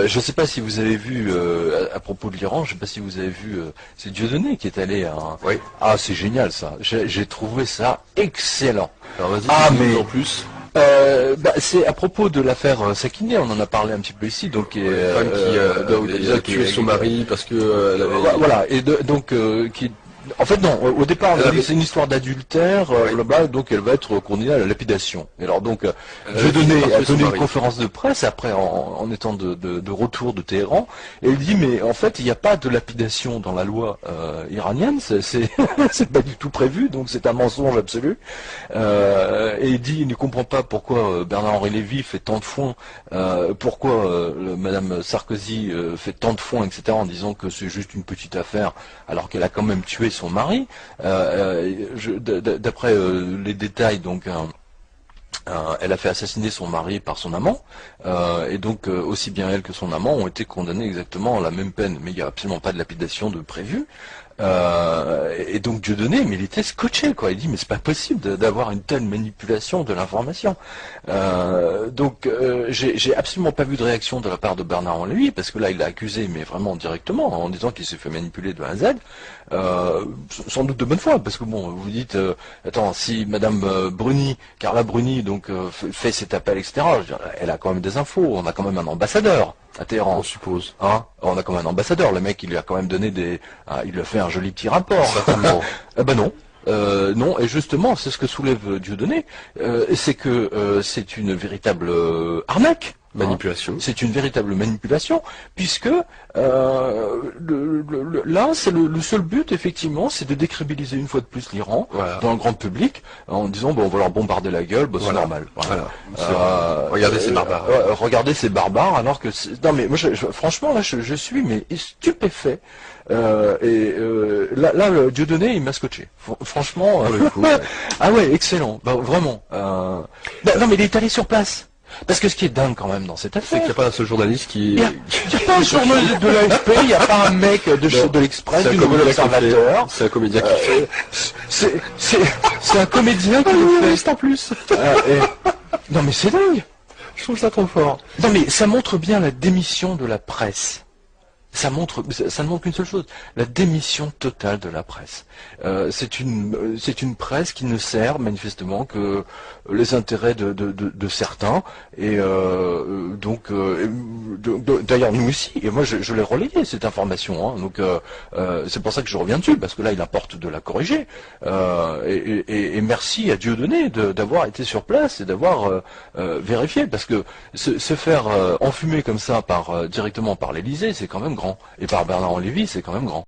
Je ne sais pas si vous avez vu, à propos de l'Iran, je ne sais pas si vous avez vu, c'est Dieudonné qui est allé à un... Oui. Ah, c'est génial ça. J'ai trouvé ça excellent. Alors vas-y, Ah, dis-nous mais en plus. C'est à propos de l'affaire Sakiné, on en a parlé un petit peu ici, donc Une femme qui a tué son mari parce que elle avait... voilà, et donc qui en fait non, au départ c'est une histoire d'adultère, là-bas, donc elle va être condamnée à la lapidation. Et alors donc Dieudonné a donné une conférence de presse après en étant de retour de Téhéran, et il dit mais en fait il n'y a pas de lapidation dans la loi iranienne, c'est c'est pas du tout prévu, donc c'est un mensonge absolu. Et il dit il ne comprend pas pourquoi Bernard-Henri Lévy fait tant de foin, pourquoi Madame Sarkozy fait tant de foin, etc. en disant que c'est juste une petite affaire alors qu'elle a quand même tué son mari. D'après les détails, donc elle a fait assassiner son mari par son amant, et donc aussi bien elle que son amant ont été condamnés exactement à la même peine, mais il n'y a absolument pas de lapidation de prévu. Et donc Dieudonné, mais il était scotché, quoi. Il dit mais c'est pas possible d'avoir une telle manipulation de l'information. Donc j'ai absolument pas vu de réaction de la part de Bernard Lévy, parce que là il l'a accusé, mais vraiment directement, en disant qu'il s'est fait manipuler de A à Z. Sans doute de bonne foi, parce que bon, vous dites, attends, si Madame Bruni, Carla Bruni, donc fait cet appel, etc. Je veux dire, elle a quand même des infos. On a quand même un ambassadeur à Téhéran. On suppose. Hein, on a quand même un ambassadeur. Le mec, il lui a quand même donné il lui a fait un joli petit rapport. Certainement. Eh ben non. Non, et justement, c'est ce que soulève Dieudonné, c'est que c'est une véritable arnaque. Manipulation. C'est une véritable manipulation, puisque là, c'est le seul but, effectivement, c'est de décrédibiliser une fois de plus l'Iran dans le grand public, en disant, bon, on va leur bombarder la gueule, c'est normal. Voilà. Regardez ces barbares. Regardez ces barbares, alors que... Non, mais moi, franchement, là, je suis mais stupéfait. Là, Dieudonné, il m'a scotché. Franchement... Ah ouais, excellent. Bah, vraiment. Non, mais il est allé sur place. Parce que ce qui est dingue quand même dans cette affaire, c'est qu'il n'y a pas un seul journaliste qui... Il n'y a pas un journaliste de l'AFP, il n'y a pas un mec de l'Express, du Nouvel Observateur. C'est un comédien qui fait. C'est un comédien qui le fait en plus. Non mais c'est dingue. Je trouve ça trop fort. Non mais ça montre bien la démission de la presse. Ça ne montre qu'une seule chose, la démission totale de la presse. C'est une presse qui ne sert manifestement que les intérêts de certains, et d'ailleurs nous aussi, et moi je l'ai relayé cette information, hein, donc c'est pour ça que je reviens dessus, parce que là il importe de la corriger, et merci à Dieudonné d'avoir été sur place et d'avoir vérifié, parce que se faire enfumer comme ça directement par l'Élysée, c'est quand même grand. Et par Bernard Lévy, c'est quand même grand.